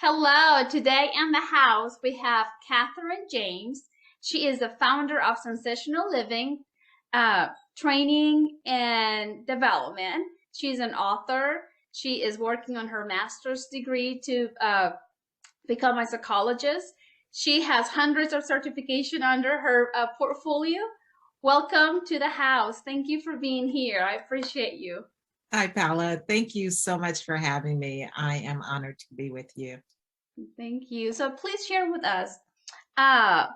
Hello, today in the house we have Cathrine James. She is the founder of Sensational Living, Training and Development. She's an author. She is working on her master's degree to become a psychologist. She has hundreds of certification under her portfolio. Welcome to the house. Thank you for being here. I appreciate you. Hi, Paula. Thank you so much for having me. I am honored to be with you. Thank you. So please share with us, uh,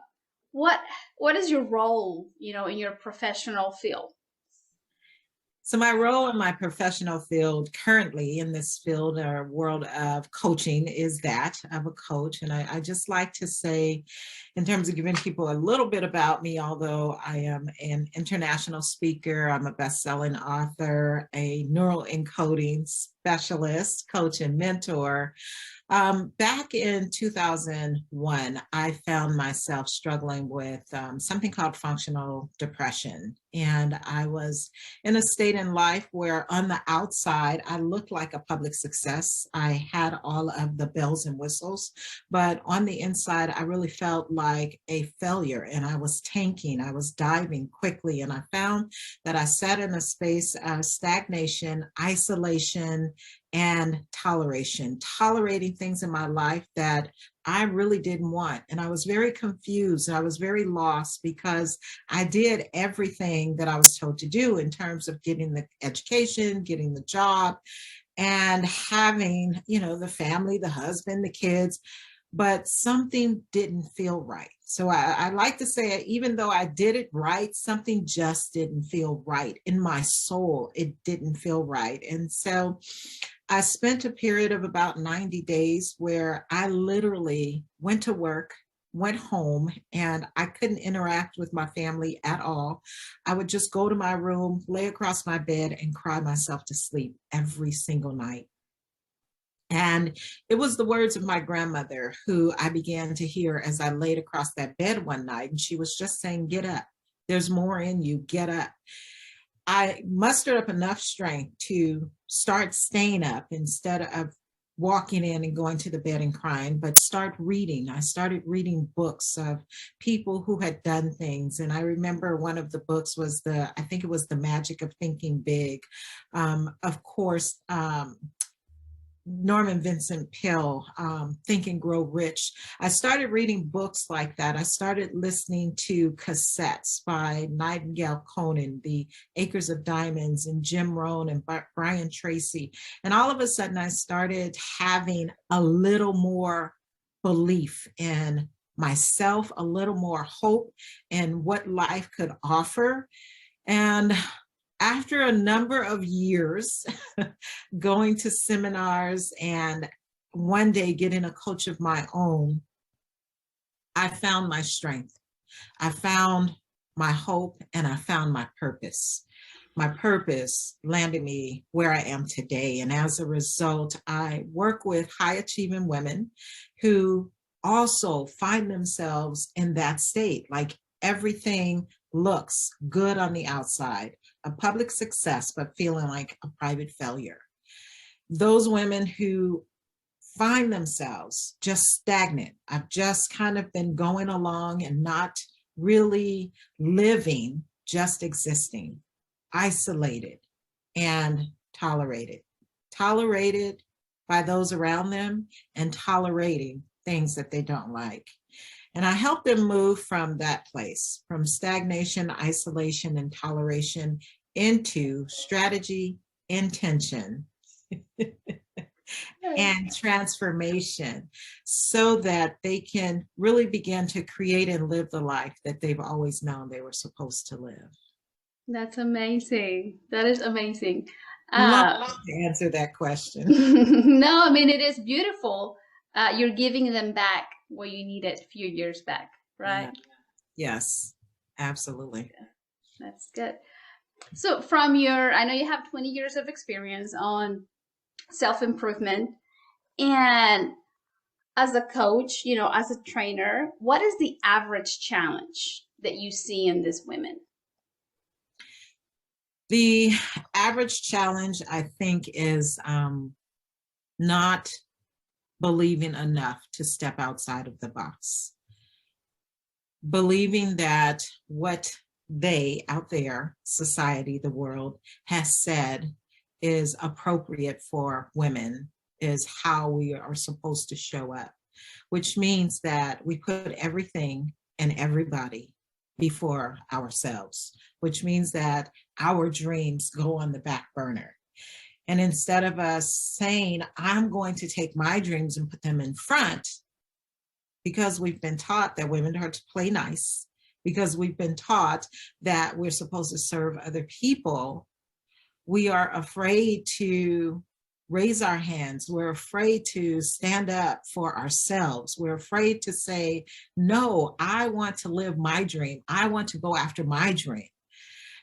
what what is your role, in your professional field? So my role in my professional field currently in this field or world of coaching is that of a coach. And I just like to say, in terms of giving people a little bit about me, although I am an international speaker, I'm a best-selling author, a neural encoding specialist, coach, and mentor. Back in 2001, I found myself struggling with something called functional depression. And I was in a state in life where on the outside, I looked like a public success. I had all of the bells and whistles, but on the inside, I really felt like a failure and I was tanking, I was diving quickly. And I found that I sat in a space of stagnation, isolation, and tolerating things in my life that I really didn't want. And I was very confused and I was very lost because I did everything that I was told to do in terms of getting the education, getting the job, and having, the family, the husband, the kids, but something didn't feel right. So I like to say, even though I did it right, something just didn't feel right in my soul. It didn't feel right. And so I spent a period of about 90 days where I literally went to work, went home, and I couldn't interact with my family at all. I would just go to my room, lay across my bed, and cry myself to sleep every single night. And it was the words of my grandmother who I began to hear as I laid across that bed one night. And she was just saying, "Get up. There's more in you. Get up." I mustered up enough strength to start staying up instead of walking in and going to the bed and crying, but start reading. I started reading books of people who had done things. And I remember one of the books was I think it was The Magic of Thinking Big. Of course, Norman Vincent Peale, Think and Grow Rich. I started reading books like that. I started listening to cassettes by Nightingale Conant, The Acres of Diamonds, and Jim Rohn and Brian Tracy. And all of a sudden, I started having a little more belief in myself, a little more hope in what life could offer. And after a number of years going to seminars and one day getting a coach of my own, I found my strength. I found my hope and I found my purpose. My purpose landed me where I am today. And as a result, I work with high achieving women who also find themselves in that state, like everything looks good on the outside, a public success, but feeling like a private failure. Those women who find themselves just stagnant. I've just kind of been going along and not really living, just existing, isolated and tolerated. Tolerated by those around them and tolerating things that they don't like. And I help them move from that place, from stagnation, isolation, and toleration into strategy, intention, and transformation so that they can really begin to create and live the life that they've always known they were supposed to live. That's amazing. That is amazing. Love to answer that question. No, I mean, it is beautiful. You're giving them back what you needed a few years back, right? Yes, absolutely. Yeah, that's good. So I know you have 20 years of experience on self-improvement, and as a coach, as a trainer, what is the average challenge that you see in these women? The average challenge, I think, is not believing enough to step outside of the box, believing that what they out there, society, the world, has said is appropriate for women is how we are supposed to show up, which means that we put everything and everybody before ourselves, which means that our dreams go on the back burner. And instead of us saying, I'm going to take my dreams and put them in front, because we've been taught that women are to play nice, because we've been taught that we're supposed to serve other people, we are afraid to raise our hands. We're afraid to stand up for ourselves. We're afraid to say, no, I want to live my dream. I want to go after my dream.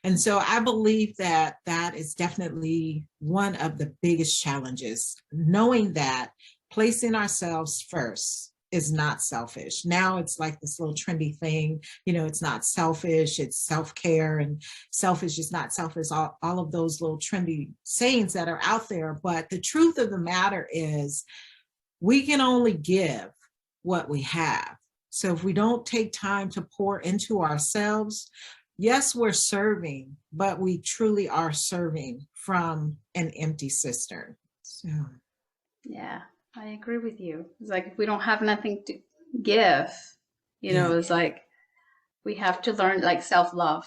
And so I believe that that is definitely one of the biggest challenges, knowing that placing ourselves first is not selfish. Now it's like this little trendy thing, it's not selfish, it's self-care, and selfish is not selfish, all of those little trendy sayings that are out there. But the truth of the matter is we can only give what we have. So if we don't take time to pour into ourselves, yes, we're serving, but we truly are serving from an empty cistern. So. Yeah, I agree with you. It's like if we don't have nothing to give, it's like we have to learn like self-love.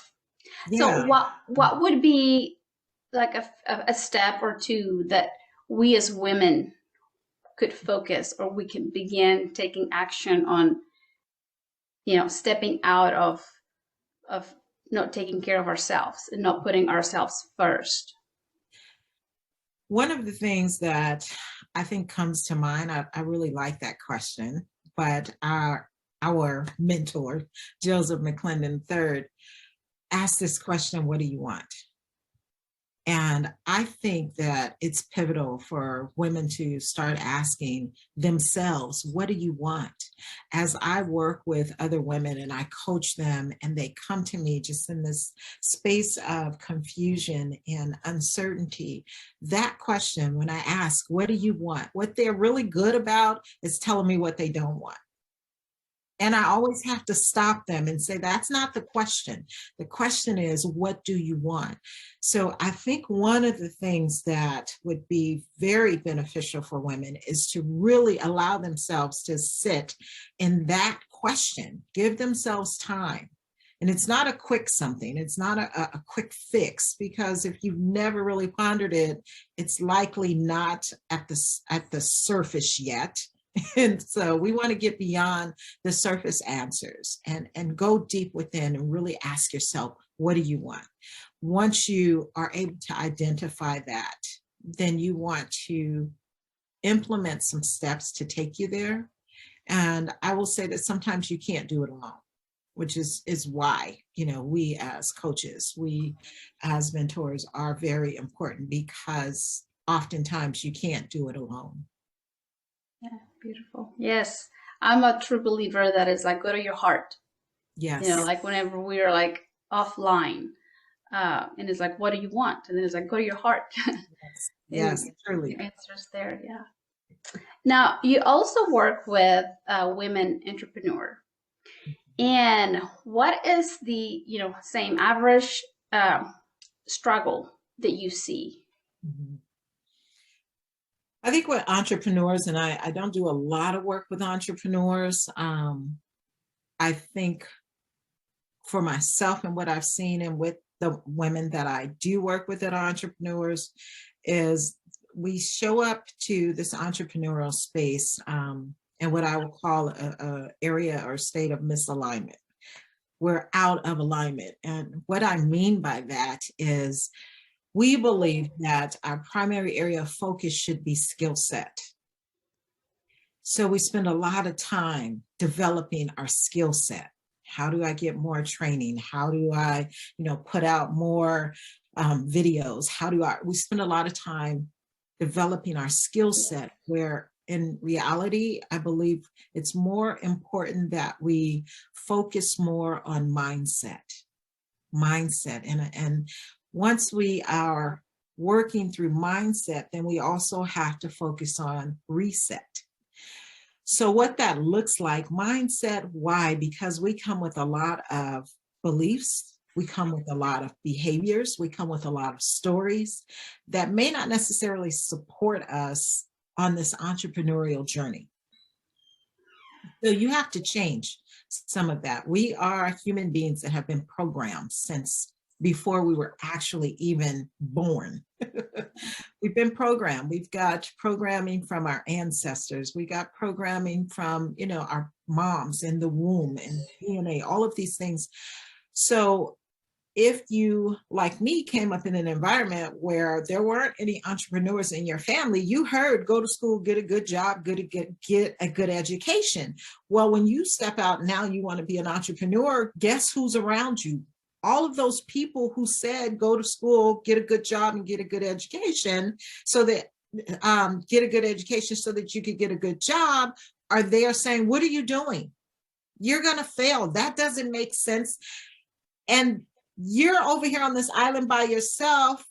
Yeah. So what would be like a step or two that we as women could focus, or we can begin taking action on, stepping out of not taking care of ourselves and not putting ourselves first? One of the things that I think comes to mind, I really like that question, but our mentor, Joseph McClendon III, asked this question, what do you want? And I think that it's pivotal for women to start asking themselves, what do you want? As I work with other women and I coach them and they come to me just in this space of confusion and uncertainty, that question, when I ask, what do you want? What they're really good about is telling me what they don't want. And I always have to stop them and say, that's not the question. The question is, what do you want? So I think one of the things that would be very beneficial for women is to really allow themselves to sit in that question, give themselves time. And it's not a quick something. It's not a quick fix, because if you've never really pondered it, it's likely not at the surface yet. And so we want to get beyond the surface answers and go deep within and really ask yourself, what do you want? Once you are able to identify that, then you want to implement some steps to take you there. And I will say that sometimes you can't do it alone, which is why, we as coaches, we as mentors are very important, because oftentimes you can't do it alone. Yeah, beautiful. Yes, I'm a true believer that is like, go to your heart. Yes. Like whenever we are like offline, and it's like, what do you want? And then it's like, go to your heart. Yes, truly. The answer's there. Yeah. Now, you also work with women entrepreneur. And what is the, same average struggle that you see? Mm-hmm. I think with entrepreneurs, and I don't do a lot of work with entrepreneurs, I think for myself and what I've seen and with the women that I do work with that are entrepreneurs, is we show up to this entrepreneurial space in what I would call a area or state of misalignment. We're out of alignment. And what I mean by that is we believe that our primary area of focus should be skill set. So we spend a lot of time developing our skill set. How do I get more training? How do I, put out more videos? We spend a lot of time developing our skill set, where in reality, I believe it's more important that we focus more on mindset. And once we are working through mindset, then we also have to focus on reset. So what that looks like, mindset, why? Because we come with a lot of beliefs, we come with a lot of behaviors, we come with a lot of stories that may not necessarily support us on this entrepreneurial journey. So you have to change some of that. We are human beings that have been programmed since before we were actually even born. We've been programmed. We've got programming from our ancestors. We got programming from, our moms in the womb and DNA, all of these things. So if you, like me, came up in an environment where there weren't any entrepreneurs in your family, you heard, go to school, get a good job, get a good education. Well, when you step out now, you want to be an entrepreneur, guess who's around you? All of those people who said, go to school, get a good job and get a good education so that, get a good education so that you could get a good job, are there saying, what are you doing? You're going to fail. That doesn't make sense. And you're over here on this island by yourself,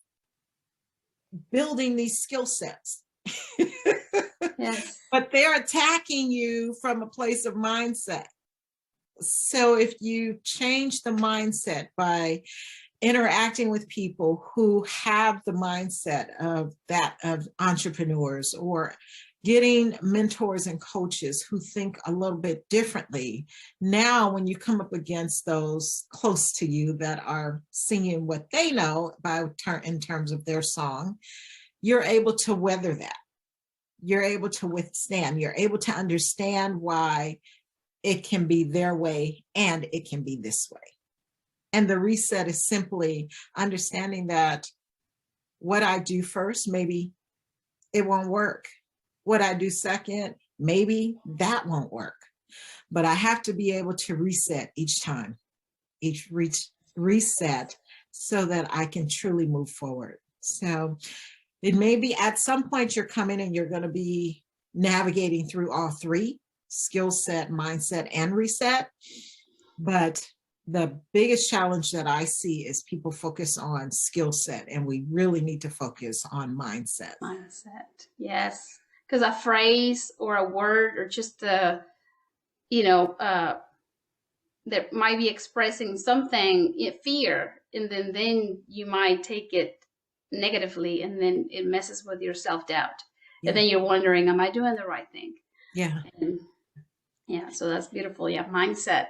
building these skill sets. Yes. But they're attacking you from a place of mindset. So if you change the mindset by interacting with people who have the mindset of entrepreneurs, or getting mentors and coaches who think a little bit differently. Now, when you come up against those close to you that are singing what they know in terms of their song, you're able to weather that. You're able to withstand. You're able to understand why it can be their way and it can be this way. And the reset is simply understanding that what I do first, maybe it won't work. What I do second, maybe that won't work. But I have to be able to reset each time, reset so that I can truly move forward. So it may be at some point you're coming and you're going to be navigating through all three: skill set, mindset, and reset. But the biggest challenge that I see is people focus on skill set, and we really need to focus on mindset. Mindset, yes. Because a phrase or a word or just that might be expressing something, fear, and then you might take it negatively, and then it messes with your self-doubt. Yeah. And then you're wondering, am I doing the right thing? Yeah. And yeah, so that's beautiful. Yeah, mindset.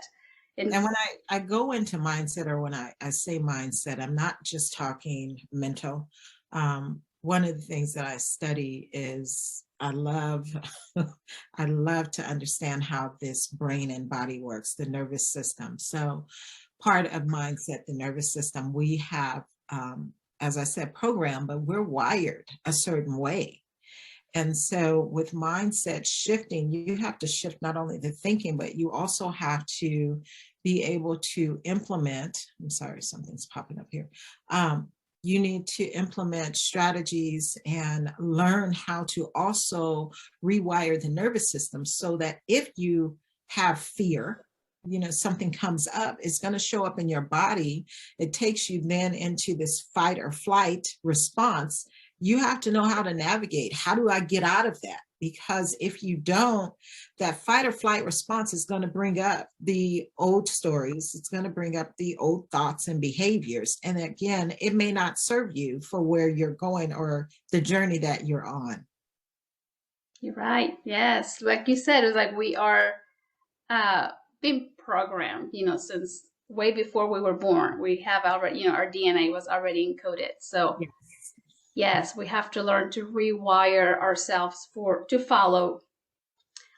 And when I go into mindset, or when I say mindset, I'm not just talking mental. One of the things that I study is I love to understand how this brain and body works, the nervous system. So part of mindset, the nervous system, we have, as I said, programmed, but we're wired a certain way. And so with mindset shifting, you have to shift not only the thinking, but you also have to be able to implement, I'm sorry, something's popping up here. You need to implement strategies and learn how to also rewire the nervous system so that if you have fear, something comes up, it's going to show up in your body. It takes you then into this fight or flight response. You have to know how to navigate. How do I get out of that? Because if you don't, that fight or flight response is going to bring up the old stories. It's going to bring up the old thoughts and behaviors. And again, it may not serve you for where you're going or the journey that you're on. You're right. Yes. Like you said, it's like we are being programmed, since way before we were born. We have already, our DNA was already encoded. So yes, we have to learn to rewire ourselves to follow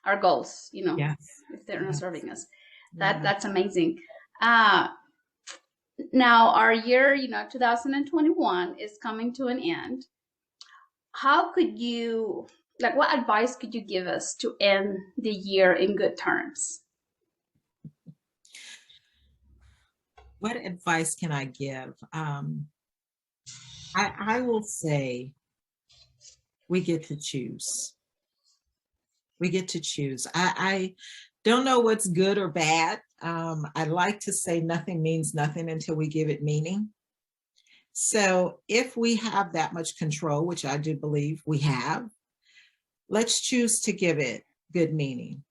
our goals, Yes. if they're not serving us. That's amazing. Now our year, 2021 is coming to an end. How could you, what advice could you give us to end the year in good terms? What advice can I give? I will say we get to choose. We get to choose. I don't know what's good or bad. I like to say nothing means nothing until we give it meaning. So if we have that much control, which I do believe we have, let's choose to give it good meaning.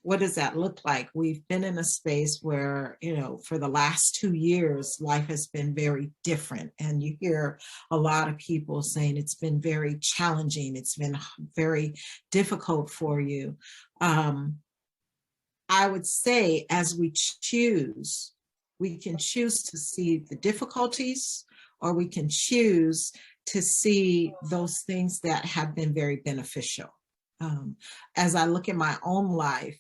What does that look like? We've been in a space where, for the last 2 years, life has been very different. And you hear a lot of people saying it's been very challenging. It's been very difficult for you. I would say as we choose, we can choose to see the difficulties, or we can choose to see those things that have been very beneficial. As I look at my own life,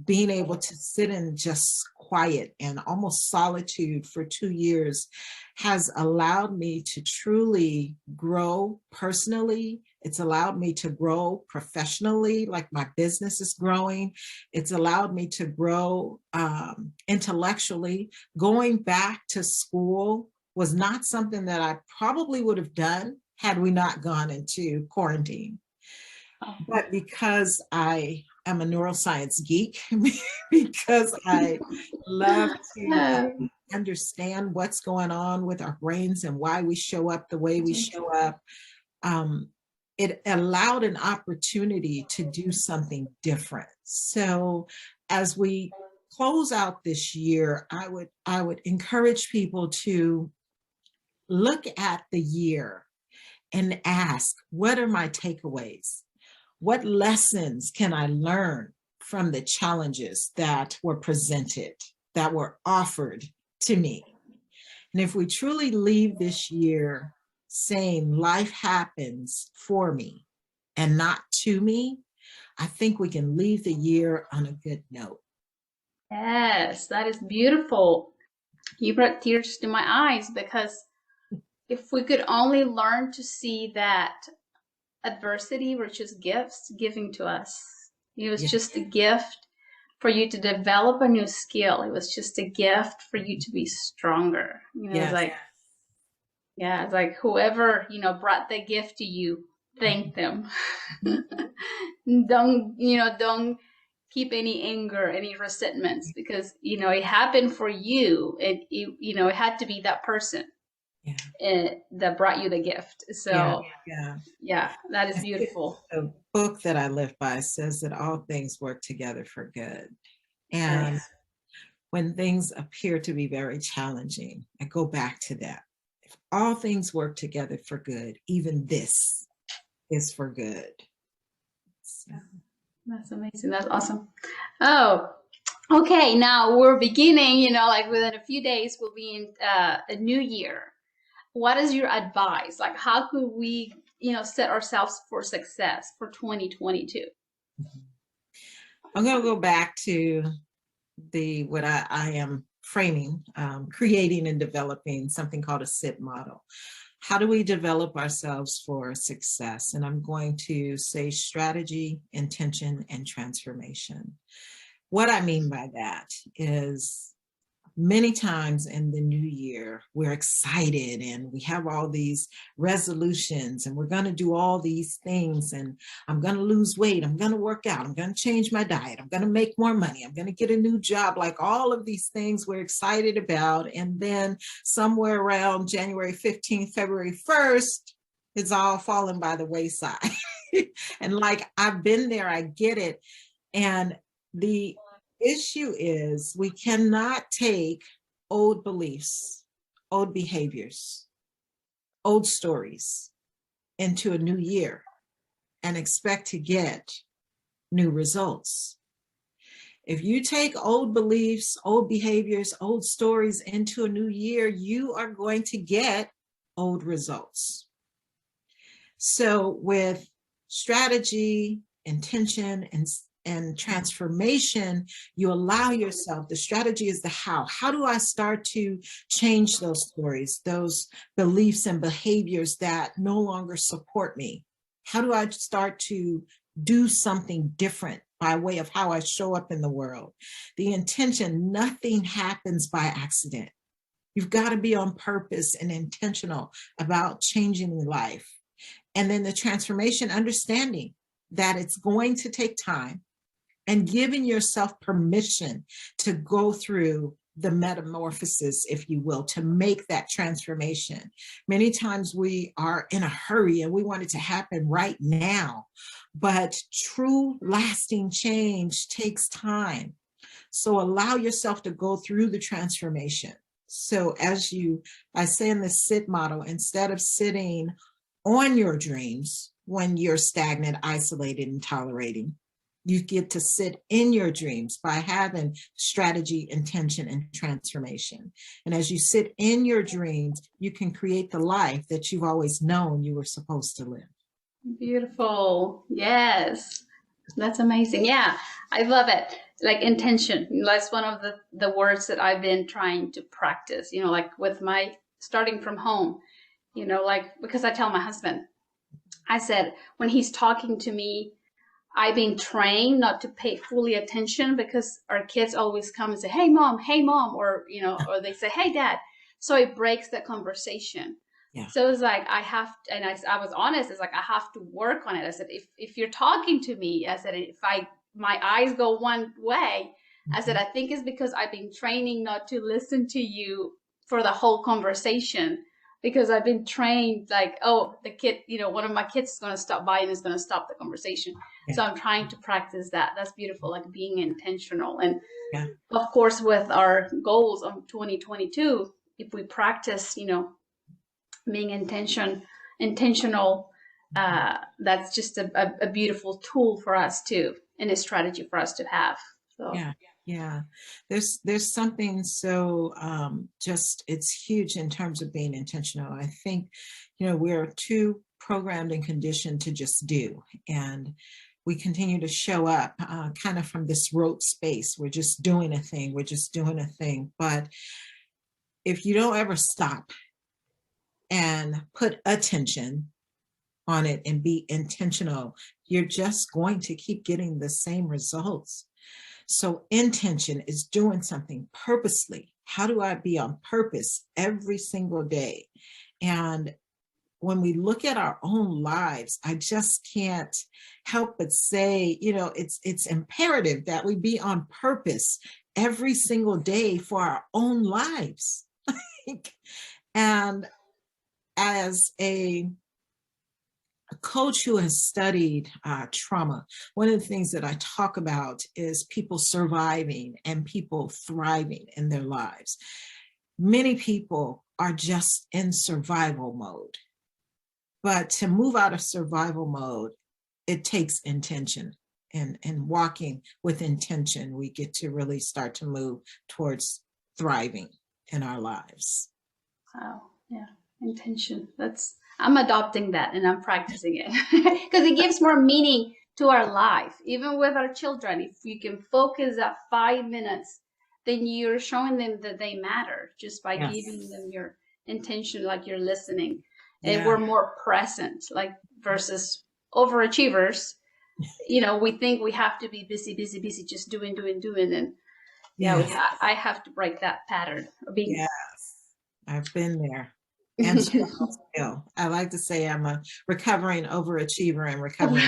being able to sit in just quiet and almost solitude for 2 years has allowed me to truly grow personally. It's allowed me to grow professionally, like my business is growing. It's allowed me to grow intellectually. Going back to school was not something that I probably would have done had we not gone into quarantine. But because I am a neuroscience geek, because I love to understand what's going on with our brains and why we show up the way we show up, it allowed an opportunity to do something different. So as we close out this year, I would encourage people to look at the year and ask, what are my takeaways? What lessons can I learn from the challenges that were presented, that were offered to me? And if we truly leave this year saying life happens for me and not to me, I think we can leave the year on a good note. Yes, that is beautiful. You brought tears to my eyes, because if we could only learn to see that adversity were just gifts giving to us. It was just a gift for you to develop a new skill. It was just a gift for you to be stronger. It's like, it's like whoever, brought the gift to you, thank them. Don't keep any anger, any resentments, because, it happened for you. It had to be that person that brought you the gift. So that is beautiful. The book that I live by says that all things work together for good. And when things appear to be very challenging, I go back to that. If all things work together for good, even this is for good. So. That's amazing. That's awesome. Oh, okay. Now we're beginning, like within a few days, we'll be in a new year. What is your advice? Like, how could we, set ourselves for success for 2022? I'm going to go back to what I am framing, creating and developing something called a SIT model. How do we develop ourselves for success? And I'm going to say strategy, intention, and transformation. What I mean by that is many times in the new year, we're excited and we have all these resolutions and we're going to do all these things, and I'm going to lose weight, I'm going to work out, I'm going to change my diet, I'm going to make more money, I'm going to get a new job, like all of these things we're excited about. And then somewhere around January 15th, February 1st, it's all fallen by the wayside. And like, I've been there, I get it. And the issue is we cannot take old beliefs, old behaviors, old stories into a new year and expect to get new results. If you take old beliefs, old behaviors, old stories into a new year, you are going to get old results. So with strategy, intention, and transformation, you allow yourself, the strategy is the how. How do I start to change those stories, those beliefs and behaviors that no longer support me? How do I start to do something different by way of how I show up in the world? The intention, nothing happens by accident. You've got to be on purpose and intentional about changing your life. And then the transformation, understanding that it's going to take time, and giving yourself permission to go through the metamorphosis, if you will, to make that transformation. Many times we are in a hurry and we want it to happen right now, but true lasting change takes time. So allow yourself to go through the transformation. So I say in the sit model, instead of sitting on your dreams when you're stagnant, isolated, and tolerating, you get to sit in your dreams by having strategy, intention, and transformation. And as you sit in your dreams, you can create the life that you've always known you were supposed to live. Beautiful. Yes. That's amazing. Yeah, I love it. Like intention. That's one of the words that I've been trying to practice, like with my starting from home, like, because I tell my husband, I said, when he's talking to me, I've been trained not to pay fully attention because our kids always come and say, hey, mom, or, or they say, hey, dad. So it breaks the conversation. Yeah. So it's like, I was honest. It's like, I have to work on it. I said, if you're talking to me, I said, if my eyes go one way, I said, I think it's because I've been training not to listen to you for the whole conversation. Because I've been trained like, oh, the kid, one of my kids is going to stop by and is going to stop the conversation. Yeah. So I'm trying to practice that. That's beautiful, like being intentional. And of course, with our goals of 2022, if we practice, being intentional, that's just a beautiful tool for us too, and a strategy for us to have. So. Yeah, there's something so it's huge in terms of being intentional. I think, we're too programmed and conditioned to just do, and we continue to show up kind of from this rote space. We're just doing a thing. But if you don't ever stop and put attention on it and be intentional, you're just going to keep getting the same results. So intention is doing something purposely. How do I be on purpose every single day? And when we look at our own lives, I just can't help but say, it's imperative that we be on purpose every single day for our own lives. And as a coach who has studied trauma, one of the things that I talk about is people surviving and people thriving in their lives. Many people are just in survival mode, but to move out of survival mode, it takes intention, and walking with intention, we get to really start to move towards thriving in our lives. Wow. Yeah. Intention. I'm adopting that and I'm practicing it because it gives more meaning to our life, even with our children. If you can focus that 5 minutes, then you're showing them that they matter just by giving them your intention, like you're listening. And we're more present, like versus overachievers. We think we have to be busy, just doing. And I have to break that pattern of being. Yes, I've been there. And still, I like to say I'm a recovering overachiever and recovering.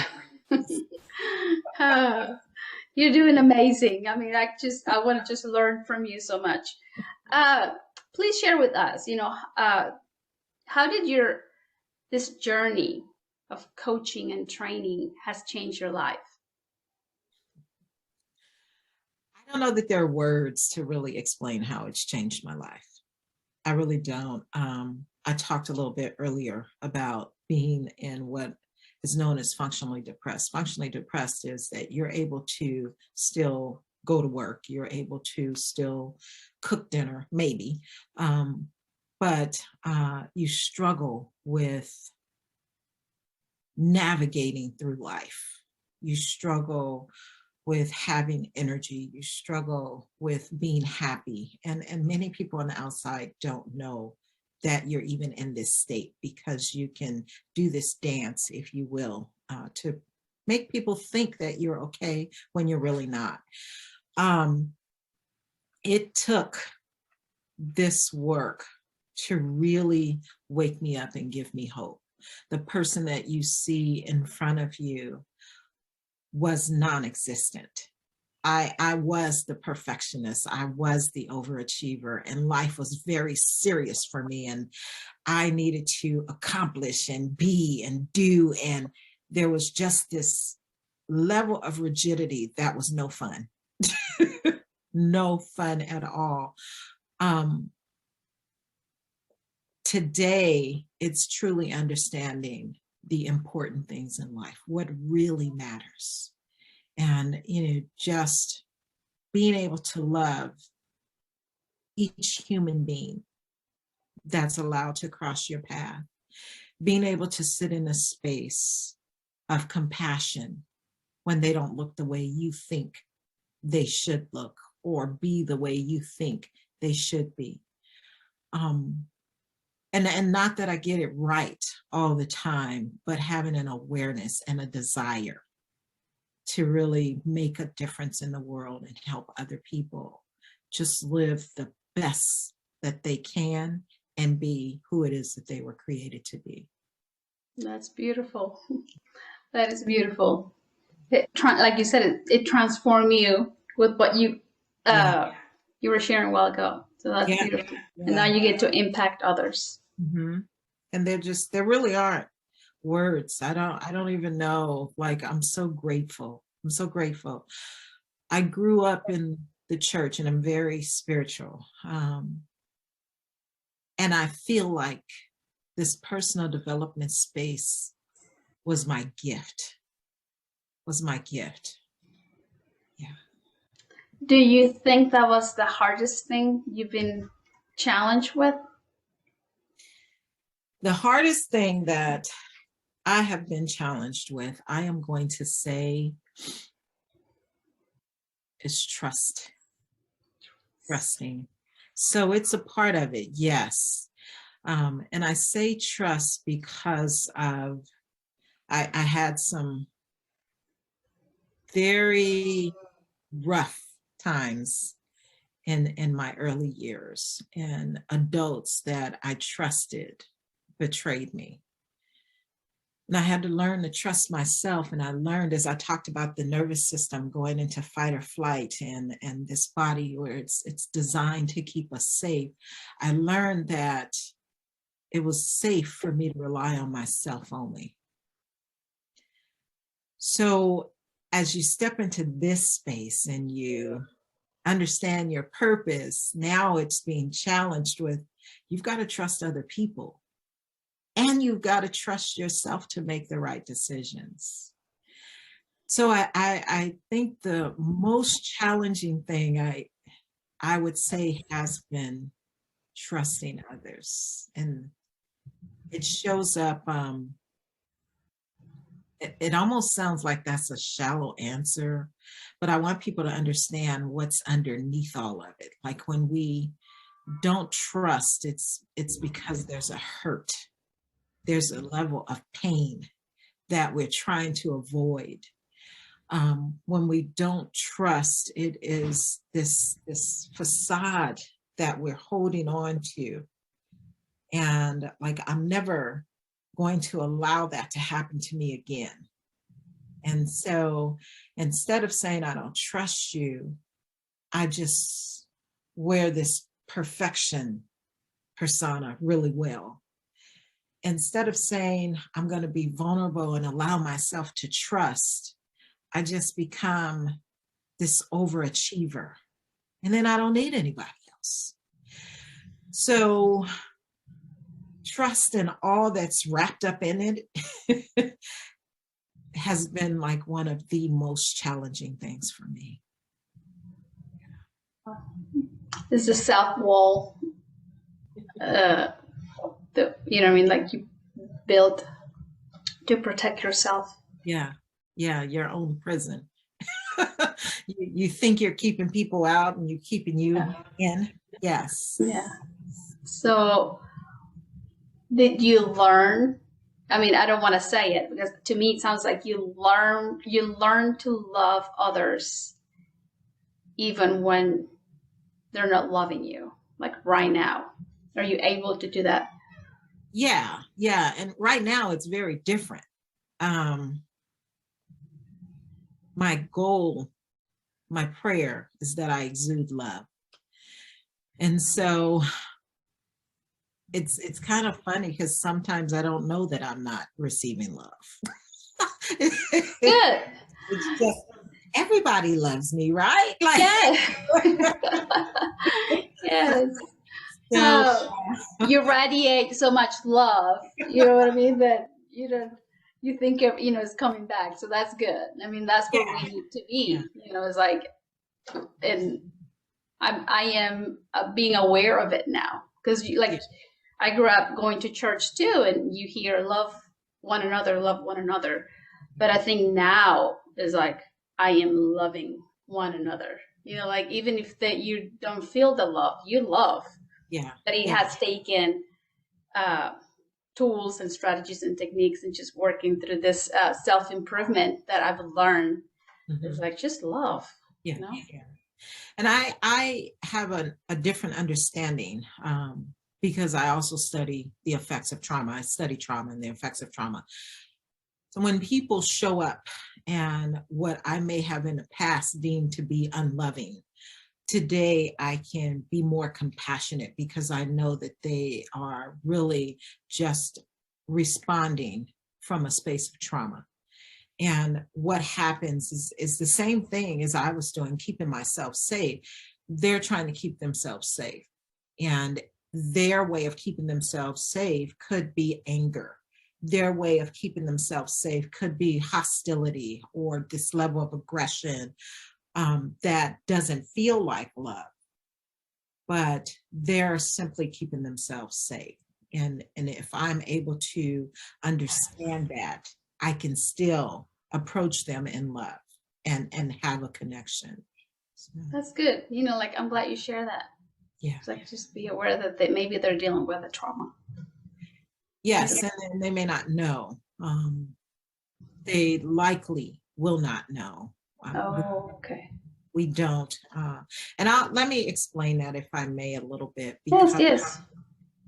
You're doing amazing. I mean, I want to just learn from you so much. Please share with us, how did this journey of coaching and training has changed your life? I don't know that there are words to really explain how it's changed my life. I really don't. I talked a little bit earlier about being in what is known as functionally depressed. Functionally depressed is that you're able to still go to work. You're able to still cook dinner, maybe. But you struggle with navigating through life. You struggle with having energy. You struggle with being happy. And many people on the outside don't know that you're even in this state, because you can do this dance, if you will, to make people think that you're okay when you're really not. It took this work to really wake me up and give me hope. The person that you see in front of you was non-existent. I was the perfectionist. I was the overachiever, and life was very serious for me. And I needed to accomplish and be and do. And there was just this level of rigidity that was no fun. No fun at all. Today, it's truly understanding the important things in life, what really matters. And, just being able to love each human being that's allowed to cross your path, being able to sit in a space of compassion when they don't look the way you think they should look or be the way you think they should be. And not that I get it right all the time, but having an awareness and a desire to really make a difference in the world and help other people just live the best that they can and be who it is that they were created to be. That's beautiful. That is beautiful. Like you said, it transformed you with what you were sharing a while ago. So that's beautiful. Yeah. And now you get to impact others. Mm-hmm. And there really aren't words. I don't even know. Like, I'm so grateful. I'm so grateful. I grew up in the church and I'm very spiritual. And I feel like this personal development space was my gift. Yeah. Do you think that was the hardest thing you've been challenged with? The hardest thing that I have been challenged with, I am going to say, is trusting. So it's a part of it, yes. And I say trust because I had some very rough times in my early years, and adults that I trusted betrayed me. And I had to learn to trust myself. And I learned, as I talked about the nervous system going into fight or flight, and this body where it's designed to keep us safe, I learned that it was safe for me to rely on myself only. So as you step into this space and you understand your purpose, now it's being challenged with, you've got to trust other people. And you've got to trust yourself to make the right decisions. So I think the most challenging thing I would say has been trusting others. And it shows up, it almost sounds like that's a shallow answer, but I want people to understand what's underneath all of it. Like, when we don't trust, it's because there's a hurt. There's a level of pain that we're trying to avoid. When we don't trust, it is this facade that we're holding on to. And like, I'm never going to allow that to happen to me again. And so instead of saying, I don't trust you, I just wear this perfection persona really well. Instead of saying, I'm going to be vulnerable and allow myself to trust, I just become this overachiever. And then I don't need anybody else. So trust and all that's wrapped up in it has been like one of the most challenging things for me. This is a self-wall. Like you built to protect yourself. Yeah, your own prison. you think you're keeping people out and you're keeping you in. Yes. Yeah. So did you learn? I mean, I don't want to say it because to me it sounds like you learn to love others even when they're not loving you, like right now. Are you able to do that? Yeah. And right now it's very different. My goal my prayer is that I exude love. And so it's kind of funny because sometimes I don't know that I'm not receiving love. Good. It's just everybody loves me, right? Like, Yes. Yes. so You radiate so much love. You know what I mean? That you don't. You think of, it's coming back. So that's good. I mean, that's where yeah, we need to yeah, be. It's like, and I am being aware of it now because yeah, I grew up going to church too, and you hear love love one another. But I think now is like I am loving one another. Like even if that you don't feel the love, you love. yeah, But it yeah. has taken uh, tools and strategies and techniques and just working through this self improvement that I've learned. It's Mhm. like just love, Yeah, you know. yeah. And I have a different understanding because I also study the effects of trauma. I study trauma and the effects of trauma. So when people show up and what I may have in the past deemed to be unloving, today I can be more compassionate because I know that they are really just responding from a space of trauma. And what happens is the same thing as I was doing, keeping myself safe. They're trying to keep themselves safe. And their way of keeping themselves safe could be anger. Their way of keeping themselves safe could be hostility or this level of aggression that doesn't feel like love, but they're simply keeping themselves safe. And if I'm able to understand that, I can still approach them in love and have a connection. So, That's good. Like I'm glad you share that. yeah. It's like just be aware that maybe they're dealing with a trauma. Yes, and they may not know. They likely will not know. Oh, okay. We don't. And let me explain that, if I may, a little bit, Yes, because yes.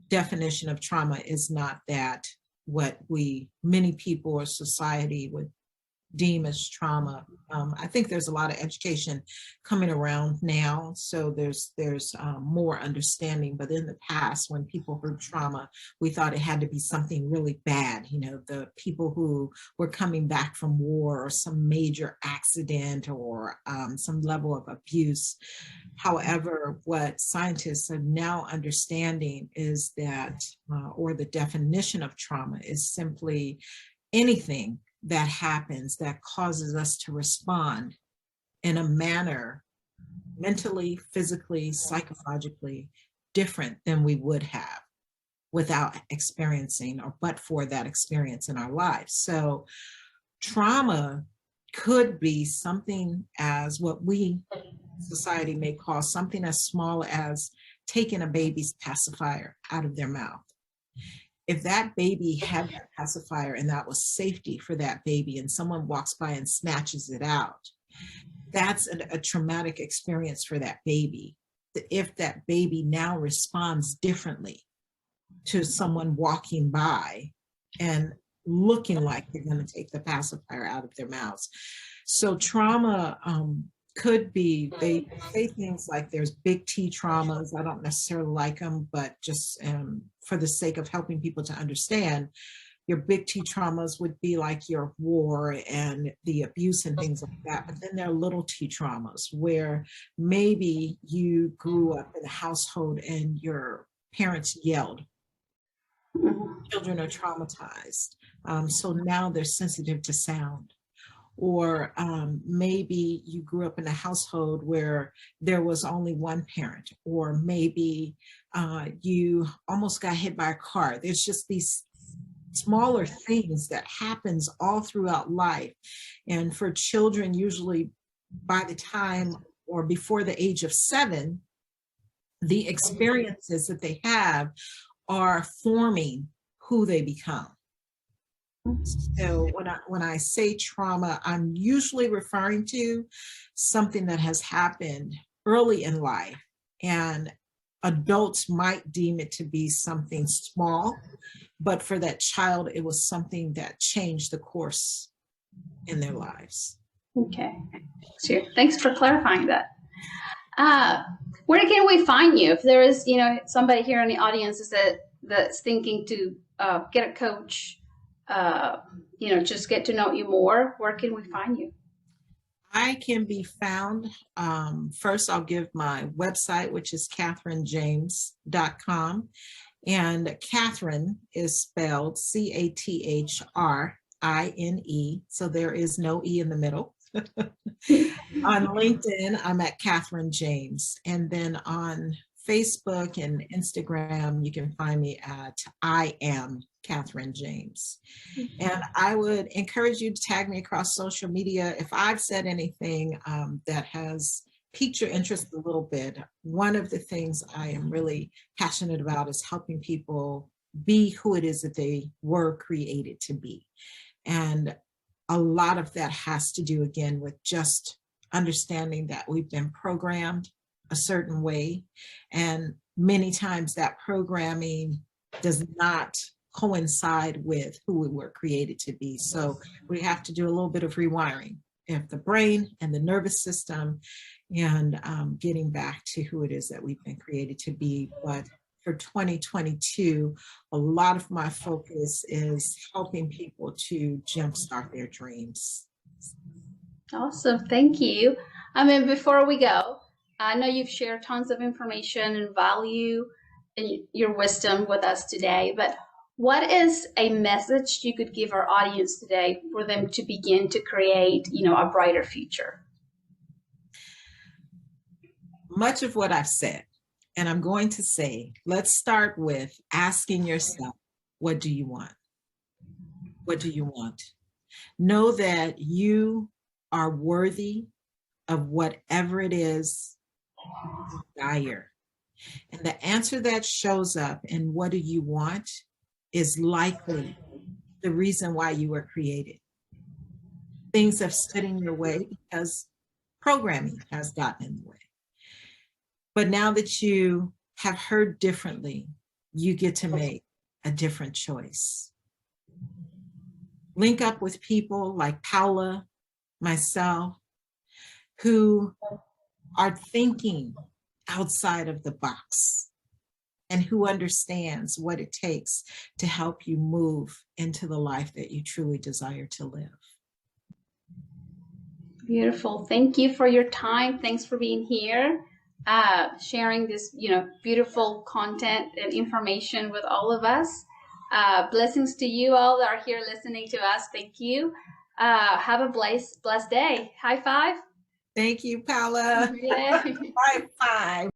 definition of trauma is not that what many people or society would deem as trauma. I think there's a lot of education coming around now, so there's more understanding. But in the past, when people heard trauma, we thought it had to be something really bad. The people who were coming back from war or some major accident or some level of abuse. However, what scientists are now understanding is that, or the definition of trauma is simply anything that happens that causes us to respond in a manner mentally, physically, psychologically different than we would have without experiencing or but for that experience in our lives. So trauma could be something as what we society may call something as small as taking a baby's pacifier out of their mouth. If that baby had that pacifier and that was safety for that baby and someone walks by and snatches it out, that's a traumatic experience for that baby. If that baby now responds differently to someone walking by and looking like they're going to take the pacifier out of their mouths. So trauma could be, they say things like there's big T traumas. I don't necessarily like them, but just for the sake of helping people to understand, your big T traumas would be like your war and the abuse and things like that. But then there are little T traumas where maybe you grew up in a household and your parents yelled. Children are traumatized. So now they're sensitive to sound. Or maybe you grew up in a household where there was only one parent, or maybe you almost got hit by a car. There's just these smaller things that happens all throughout life. And for children, usually by the time or before the age of 7, the experiences that they have are forming who they become. So when I say trauma, I'm usually referring to something that has happened early in life, and adults might deem it to be something small, but for that child, it was something that changed the course in their lives. Okay. Sure. Thanks for clarifying that. Where can we find you? If there is, somebody here in the audience that's thinking to get a coach, just get to know you more, where can we find you? I can be found. First, I'll give my website, which is cathrinejames.com. And Cathrine is spelled Cathrine. So there is no E in the middle. On LinkedIn, I'm at Cathrine James. And then on Facebook and Instagram, you can find me at I am Cathrine James. And I would encourage you to tag me across social media. If I've said anything that has piqued your interest a little bit, one of the things I am really passionate about is helping people be who it is that they were created to be. And a lot of that has to do, again, with just understanding that we've been programmed a certain way. And many times that programming does not coincide with who we were created to be. So we have to do a little bit of rewiring of the brain and the nervous system and getting back to who it is that we've been created to be. But for 2022, a lot of my focus is helping people to jumpstart their dreams. Awesome. Thank you. Before we go, I know you've shared tons of information and value and your wisdom with us today, but what is a message you could give our audience today for them to begin to create, a brighter future? Much of what I've said, and I'm going to say, let's start with asking yourself, what do you want? What do you want? Know that you are worthy of whatever it is you desire. And the answer that shows up in what do you want is likely the reason why you were created. Things have stood in your way because programming has gotten in the way. But now that you have heard differently, you get to make a different choice. Link up with people like Paula, myself, who are thinking outside of the box and who understands what it takes to help you move into the life that you truly desire to live. Beautiful. Thank you for your time. Thanks for being here, sharing this, beautiful content and information with all of us. Blessings to you all that are here listening to us. Thank you. Have a blessed day. High five. Thank you, Paula. Yeah. High five.